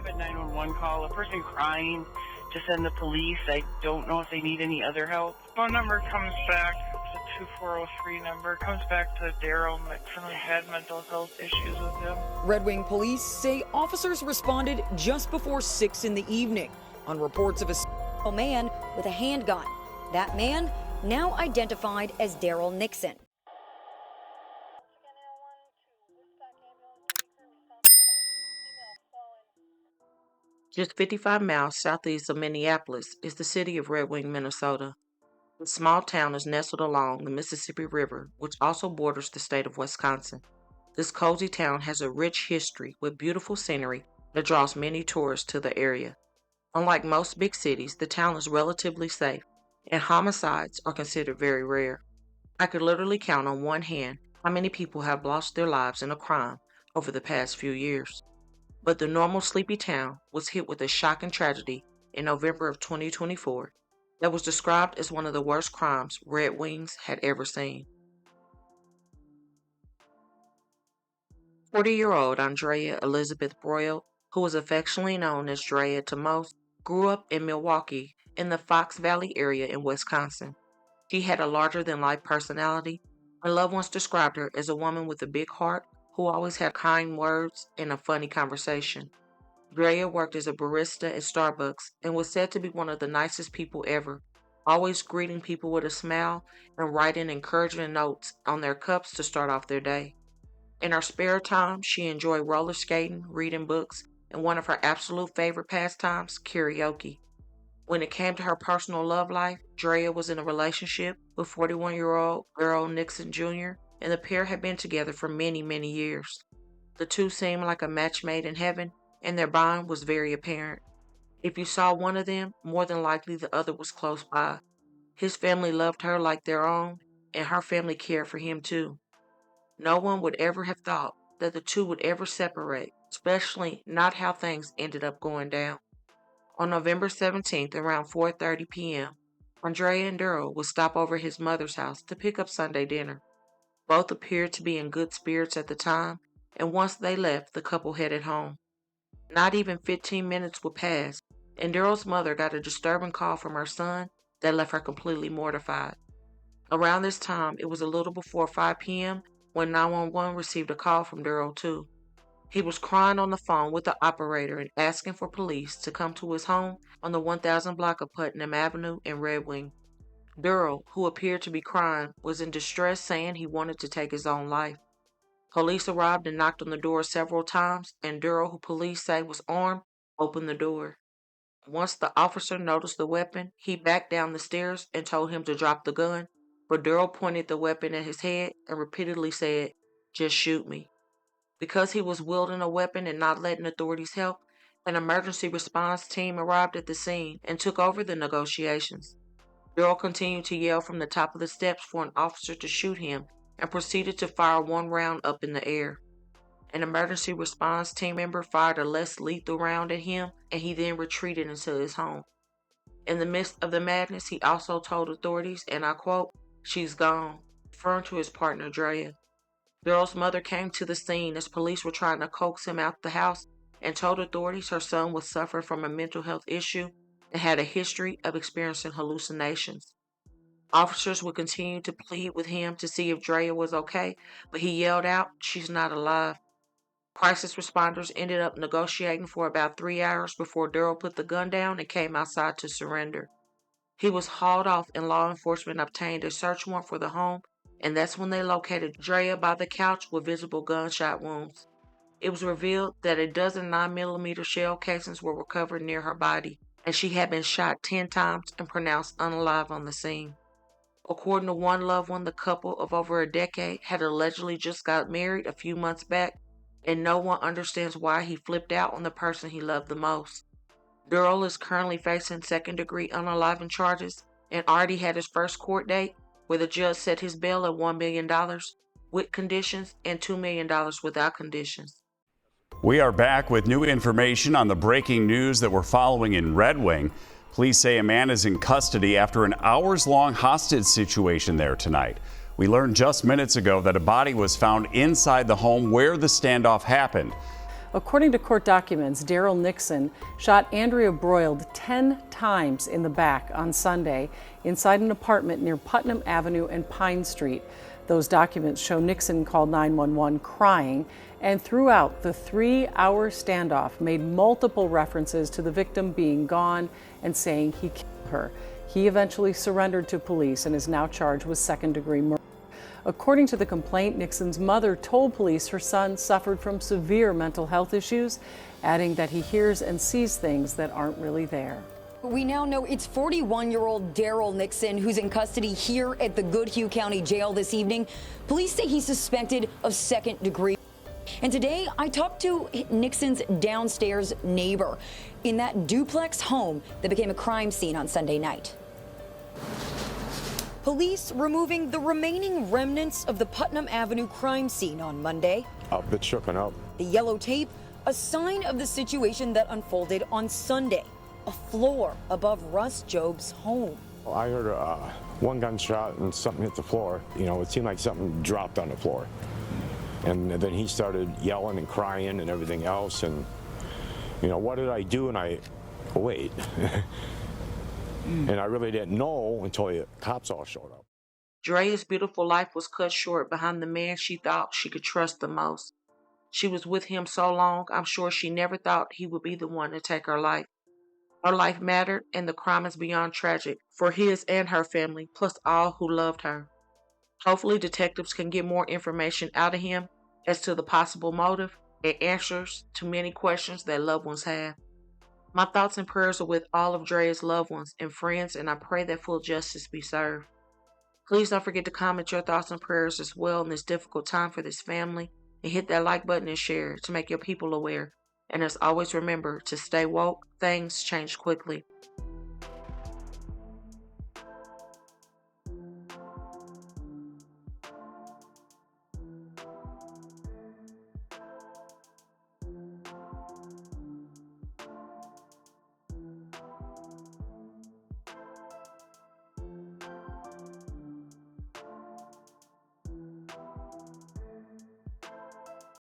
have a 911 call, a person crying to send the police. I don't know if they need any other help. Phone number comes back, it's a 2403 number, comes back to Darryl Nixon, who had mental health issues with him. Red Wing police say officers responded just before 6 in the evening on reports of a man with a handgun. That man now identified as Darryl Nixon. Just 55 miles southeast of Minneapolis is the city of Red Wing, Minnesota. The small town is nestled along the Mississippi River, which also borders the state of Wisconsin. This cozy town has a rich history with beautiful scenery that draws many tourists to the area. Unlike most big cities, the town is relatively safe, and homicides are considered very rare. I could literally count on one hand how many people have lost their lives in a crime over the past few years. But the normal sleepy town was hit with a shocking tragedy in November of 2024 that was described as one of the worst crimes Red Wings had ever seen. 40-year-old Andrea Elizabeth Broyld, who was affectionately known as Drea to most, grew up in Milwaukee in the Fox Valley area in Wisconsin. She had a larger-than-life personality, and loved ones described her as a woman with a big heart who always had kind words and a funny conversation. Drea worked as a barista at Starbucks and was said to be one of the nicest people ever, always greeting people with a smile and writing encouraging notes on their cups to start off their day. In her spare time, she enjoyed roller skating, reading books, and one of her absolute favorite pastimes, karaoke. When it came to her personal love life, Drea was in a relationship with 41-year-old Darryl Nixon Jr., and the pair had been together for many, many years. The two seemed like a match made in heaven, and their bond was very apparent. If you saw one of them, more than likely the other was close by. His family loved her like their own, and her family cared for him too. No one would ever have thought that the two would ever separate, especially not how things ended up going down. On November 17th, around 4:30 p.m., Andrea and Darryl would stop over at his mother's house to pick up Sunday dinner. Both appeared to be in good spirits at the time, and once they left, the couple headed home. Not even 15 minutes would pass, and Darryl's mother got a disturbing call from her son that left her completely mortified. Around this time, it was a little before 5 p.m. when 911 received a call from Darryl too. He was crying on the phone with the operator and asking for police to come to his home on the 1000 block of Putnam Avenue in Red Wing. Darryl, who appeared to be crying, was in distress, saying he wanted to take his own life. Police arrived and knocked on the door several times, and Darryl, who police say was armed, opened the door. Once the officer noticed the weapon, he backed down the stairs and told him to drop the gun, but Darryl pointed the weapon at his head and repeatedly said, "Just shoot me." Because he was wielding a weapon and not letting authorities help, an emergency response team arrived at the scene and took over the negotiations. Darryl continued to yell from the top of the steps for an officer to shoot him and proceeded to fire one round up in the air. An emergency response team member fired a less lethal round at him, and he then retreated into his home. In the midst of the madness, he also told authorities, and I quote, "She's gone," referring to his partner Andrea. Darryl's mother came to the scene as police were trying to coax him out the house and told authorities her son was suffering from a mental health issue and had a history of experiencing hallucinations. Officers would continue to plead with him to see if Drea was okay, but he yelled out, "She's not alive." Crisis responders ended up negotiating for about 3 hours before Darryl put the gun down and came outside to surrender. He was hauled off and law enforcement obtained a search warrant for the home, and that's when they located Drea by the couch with visible gunshot wounds. It was revealed that a dozen 9mm shell casings were recovered near her body, and she had been shot 10 times and pronounced unalive on the scene. According to one loved one, the couple of over a decade had allegedly just got married a few months back, and no one understands why he flipped out on the person he loved the most. Darryl is currently facing second-degree unaliving charges and already had his first court date, where the judge set his bail at $1 million with conditions and $2 million without conditions. We are back with new information on the breaking news that we're following in Red Wing. Police say a man is in custody after an hours-long hostage situation there tonight. We learned just minutes ago that a body was found inside the home where the standoff happened. According to court documents, Darryl Nixon shot Andrea Broyld 10 times in the back on Sunday inside an apartment near Putnam Avenue and Pine Street. Those documents show Nixon called 911 crying, and throughout the 3-hour standoff made multiple references to the victim being gone and saying he killed her. He eventually surrendered to police and is now charged with second-degree murder. According to the complaint, Nixon's mother told police her son suffered from severe mental health issues, adding that he hears and sees things that aren't really there. We now know it's 41-year-old Darryl Nixon who's in custody here at the Goodhue County Jail this evening. Police say he's suspected of second-degree. And today, I talked to Nixon's downstairs neighbor in that duplex home that became a crime scene on Sunday night. Police removing the remaining remnants of the Putnam Avenue crime scene on Monday. A bit shooken up. The yellow tape, a sign of the situation that unfolded on Sunday, a floor above Russ Job's home. I heard one gunshot and something hit the floor. You know, it seemed like something dropped on the floor. And then he started yelling and crying and everything else. And, you know, what did I do? And wait. And I really didn't know until the cops all showed up. Drea's beautiful life was cut short behind the man she thought she could trust the most. She was with him so long, I'm sure she never thought he would be the one to take her life. Her life mattered, and the crime is beyond tragic for his and her family, plus all who loved her. Hopefully, detectives can get more information out of him as to the possible motive and answers to many questions that loved ones have. My thoughts and prayers are with all of Drea's loved ones and friends, and I pray that full justice be served. Please don't forget to comment your thoughts and prayers as well in this difficult time for this family, and hit that like button and share to make your people aware. And as always, remember to stay woke. Things change quickly.